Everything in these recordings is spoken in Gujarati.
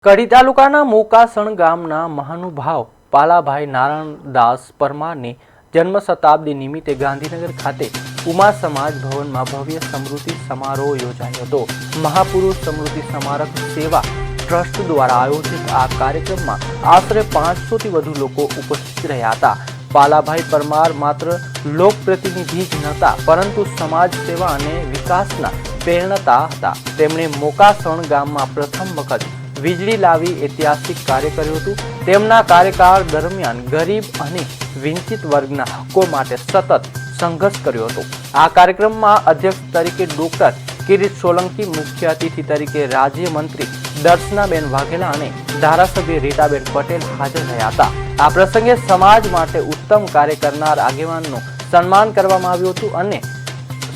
કડી તાલુકાના મોકાસણ ગામના મહાનુભાવ પાલાભાઈ નારાયણદાસ પરમારની જન્મ શતાબ્દી નિમિત્તે ગાંધીનગર ખાતે ઉમા સમાજ ભવનમાં ભવ્ય સ્મૃતિ સમારોહ યોજાયો હતો। મહાપુરુષ સ્મૃતિ સ્મારક સેવા ટ્રસ્ટ દ્વારા આયોજિત આ કાર્યક્રમમાં આશરે 500 થી વધુ લોકો ઉપસ્થિત રહ્યા હતા। પાલાભાઈ પરમાર માત્ર લોકપ્રતિનિધિ જ નહોતા, પરંતુ સમાજ સેવા અને વિકાસના પ્રેરણાતા હતા। તેમણે મોકાસણ ગામમાં પ્રથમ વખત વીજળી લાવી ऐतिहासिक कार्य કર્યું હતું। તેમના કાર્યકાળ દરમિયાન ગરીબ અને વંચિત વર્ગના હકો માટે સતત સંઘર્ષ કર્યો હતો। આ કાર્યક્રમમાં અધ્યક્ષ તરીકે ડોક્ટર કિરીટ સોલંકી, મુખ્ય અતિથિ તરીકે રાજ્યમંત્રી દર્શનાબેન વાઘેલા અને ધારાસભ્ય રીટાબેન પટેલ હાજર રહ્યા હતા। આ પ્રસંગે સમાજ માટે ઉત્તમ કાર્ય કરનાર આગેવાનનું સન્માન કરવામાં આવ્યું હતું અને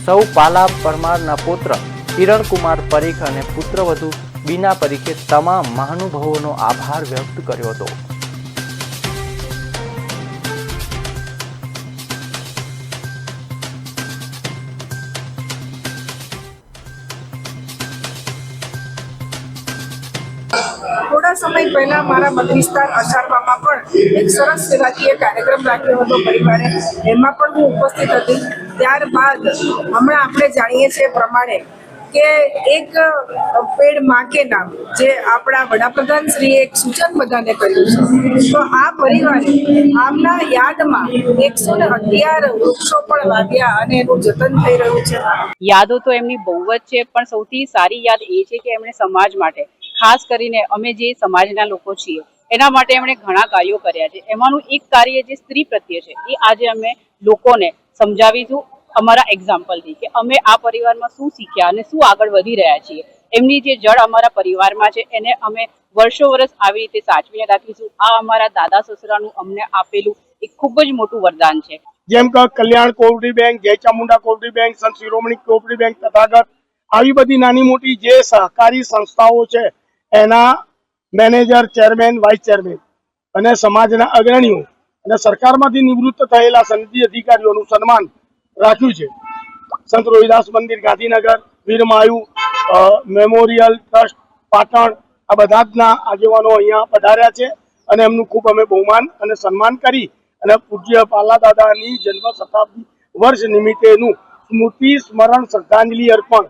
સૌ પાલા પરમારના પુત્ર કિરણકુમાર પરીખ અને પુત્રવધુ બીના પરીખે તમામ મહાનુભાવોનો આભાર વ્યક્ત કર્યો હતો। थोड़ा समय पहला मारा मत विस्तार असारवामां पण एक सरस सेवाकीय कार्यक्रम राख्यो हतो परिवारे। एमां पण हूँ उपस्थित हती। त्यारबाद हमणां आपणे जाणीए छीए प्रमाणे के एक पेड़ मां के नाम जे आपणा वडाप्रधान श्रीए एक सूचन बधाने कर्युं छे, तो आ परिवारे आमना यादमां 111 वृक्षो पण वाव्या अने एनुं जतन थई रह्युं छे। यादो तो एमनी बहु ज छे, पण सौथी सारी याद ए छे के एमणे समाज माटे, खास करीने अमे जे समाजना लोको छीए एना माटे एमणे घणा कार्यो कर्या छे। एमानुं एक कार्य जे स्त्री प्रत्ये छे ए आजे अमे लोकोने समजावीशुं अमारा एक्जाम्पल थी के अमे आ परिवारमां शुं शीख्या अने शुं आगळ वधी रह्या छीए। एमनी जे जड़ अमारा परिवारमां छे एने अमे वर्षो वर्ष आवी रीते साचवीने राखीशुं। आ अमारा दादा ससरानुं अમને आपेલું एक खूब ज मोटुं वरदान छे। જેમ કે કલ્યાણ કોઓપરેટિવ બેંક, જય ચામુંડા કોઓપરેટિવ બેંક, સંત શિરોમણી કોઓપરેટિવ બેંક, તથાગત આવી બધી નાની મોટી જે સહકારી સંસ્થાઓ છે એના મેનેજર, ચેરમેન, વાઇસ ચેરમેન અને સમાજના અગ્રણીઓ અને સરકારમાંથી નિવૃત્ત થયેલા સનદી અધિકારીઓનું સન્માન રાખ્યું છે। સંત રોહિદાસ મંદિર ગાંધીનગર, વીરમાયુ મેમોરિયલ ટ્રસ્ટ પાટણ, આ બધા જ આગેવાનો અહીંયા પધાર્યા છે અને એમનું ખૂબ અમે બહુમાન અને સન્માન કરી અને પૂજ્ય પાલા દાદાની જન્મ શતાબ્દી વર્ષ નિમિત્તેનું સ્મૃતિ સ્મરણ શ્રદ્ધાંજલિ અર્પણ